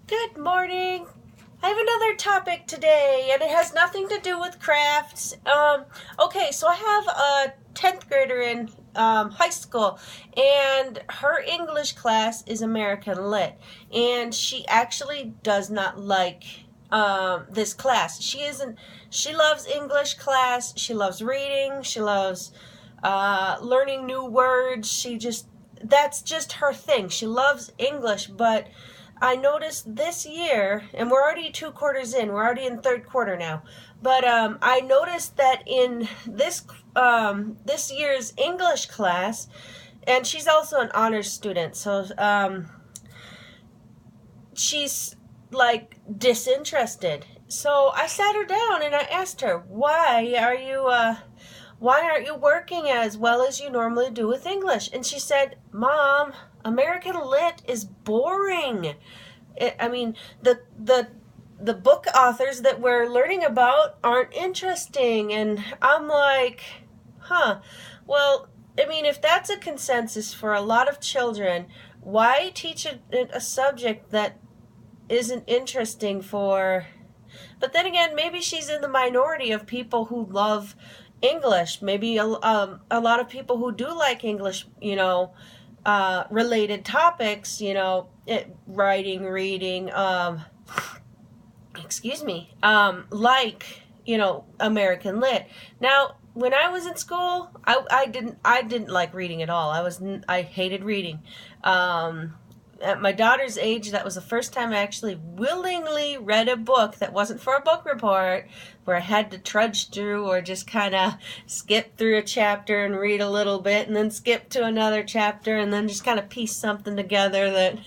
Good morning. I have another topic today, and it has nothing to do with crafts. Okay, so I have a 10th grader in high school, and her English class is American Lit, and she actually does not like this class. She loves English class, she loves reading, she loves learning new words. That's just her thing. She loves English, but I noticed this year, and we're already 2 quarters in, we're already in third quarter now, but I noticed that in this year's English class, and she's also an honors student, so she's like disinterested. So I sat her down and I asked her, why aren't you working as well as you normally do with English? And she said, Mom, American Lit is boring. I mean, the book authors that we're learning about aren't interesting. And I'm like, well, I mean, if that's a consensus for a lot of children, why teach a subject that isn't interesting for... But then again, maybe she's in the minority of people who love English. Maybe a lot of people who do like English, related topics, writing, reading, like, American Lit. Now, when I was in school, I didn't like reading at all. I hated reading. At my daughter's age, that was the first time I actually willingly read a book that wasn't for a book report, where I had to trudge through or just kind of skip through a chapter and read a little bit and then skip to another chapter and then just kind of piece something together that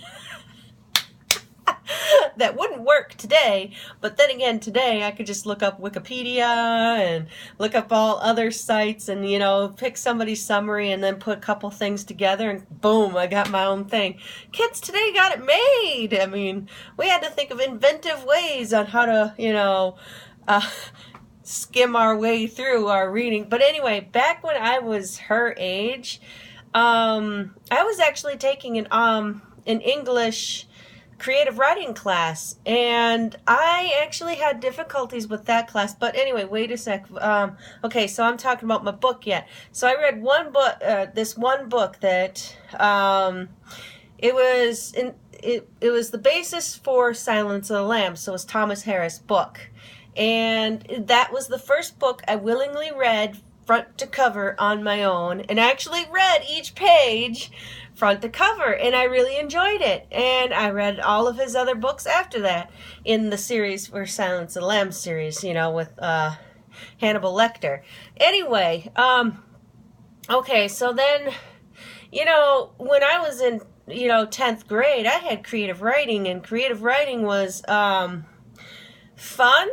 that wouldn't work today. But then again, today I could just look up Wikipedia and look up all other sites and, pick somebody's summary and then put a couple things together and boom, I got my own thing. Kids today got it made. I mean, we had to think of inventive ways on how to, skim our way through our reading. But anyway, back when I was her age, I was actually taking an English creative writing class, and I actually had difficulties with that class. But anyway, wait a sec. Okay, so I'm talking about my book yet. So I read this one book that it was the basis for Silence of the Lambs. So it was Thomas Harris' book, and that was the first book I willingly read front to cover on my own, and actually read each page front to cover, and I really enjoyed it. And I read all of his other books after that in the series for Silence of the Lambs series, with Hannibal Lecter. Anyway, okay, so then, when I was in, 10th grade, I had creative writing, and creative writing was fun,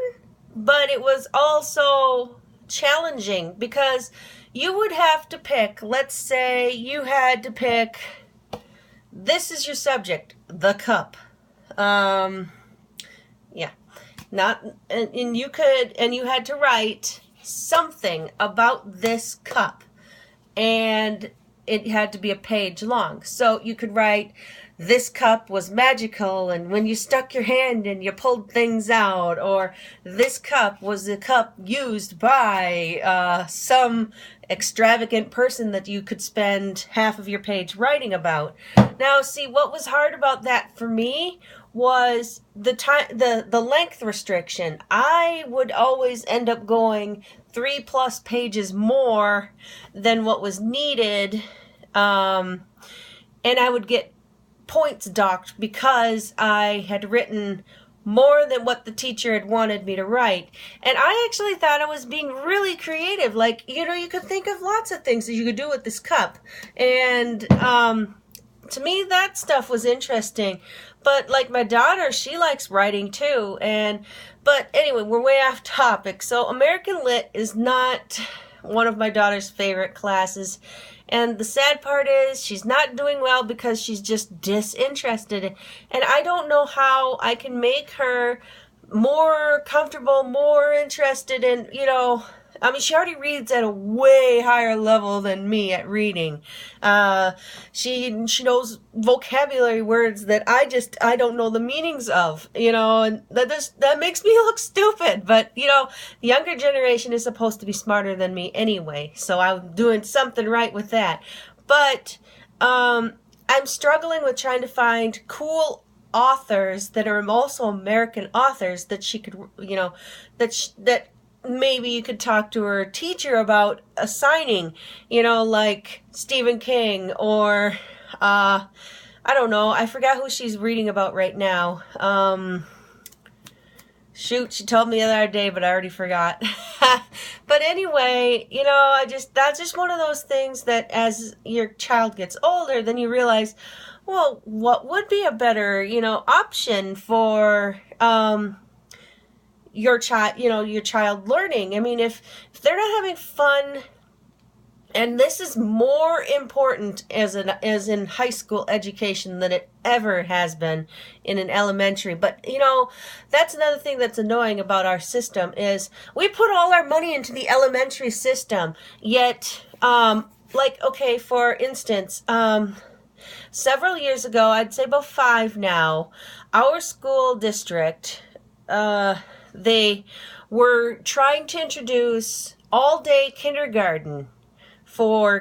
but it was also challenging because you would have to pick, let's say you had to pick, this is your subject, the cup. And you had to write something about this cup, and it had to be a page long. So you could write, this cup was magical, and when you stuck your hand in, you pulled things out, or this cup was the cup used by some extravagant person that you could spend half of your page writing about. Now, see, what was hard about that for me was the length restriction. I would always end up going 3+ pages more than what was needed, and I would get points docked because I had written more than what the teacher had wanted me to write. And I actually thought I was being really creative. Like, you could think of lots of things that you could do with this cup. And to me, that stuff was interesting. But like my daughter, she likes writing too. But anyway, we're way off topic. So American Lit is not one of my daughter's favorite classes. And the sad part is she's not doing well because she's just disinterested. And I don't know how I can make her more comfortable, more interested in, I mean, she already reads at a way higher level than me at reading. Uh, she knows vocabulary words that I don't know the meanings of, and that makes me look stupid. But the younger generation is supposed to be smarter than me anyway, so I'm doing something right with that. But I'm struggling with trying to find cool authors that are also American authors that she could, that maybe you could talk to her teacher about assigning, like Stephen King or, I don't know, I forgot who she's reading about right now. Shoot, she told me the other day, but I already forgot. But anyway, that's just one of those things that as your child gets older, then you realize, well, what would be a better, option for your child learning? I mean, if they're not having fun, and this is more important as in high school education than it ever has been in an elementary. But that's another thing that's annoying about our system is we put all our money into the elementary system, yet okay, for instance, several years ago, I'd say about 5 now, our school district, they were trying to introduce all-day kindergarten for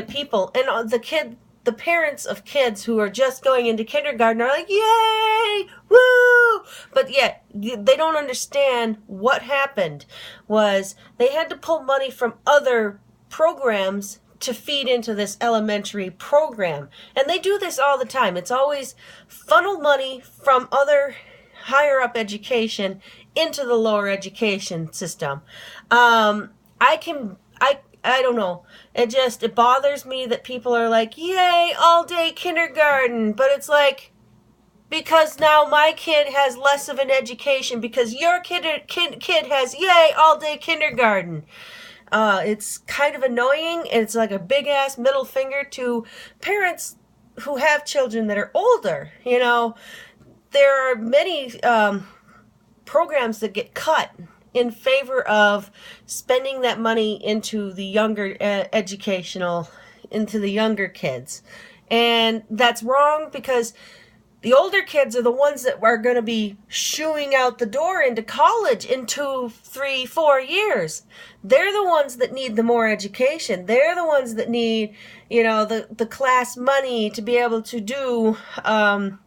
people, and the parents of kids who are just going into kindergarten are like, yay, woo! But yet they don't understand what happened was they had to pull money from other programs to feed into this elementary program. And they do this all the time. It's always funnel money from other higher up education into the lower education system. I don't know. It bothers me that people are like, yay, all day kindergarten. But it's like, because now my kid has less of an education because your kid has, yay, all day kindergarten. It's kind of annoying. It's like a big ass middle finger to parents who have children that are older. There are many programs that get cut in favor of spending that money into the younger into the younger kids. And that's wrong because the older kids are the ones that are going to be shooing out the door into college in 2, 3, 4 years. They're the ones that need the more education. They're the ones that need, the class money to be able to do an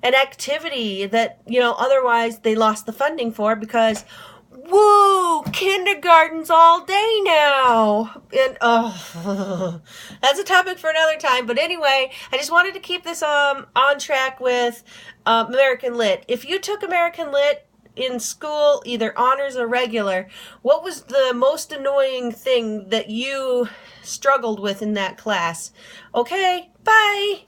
activity that, otherwise they lost the funding for because, woo, kindergarten's all day now. And that's a topic for another time. But anyway, I just wanted to keep this on track with American Lit. If you took American Lit in school, either honors or regular, what was the most annoying thing that you struggled with in that class? Okay, bye.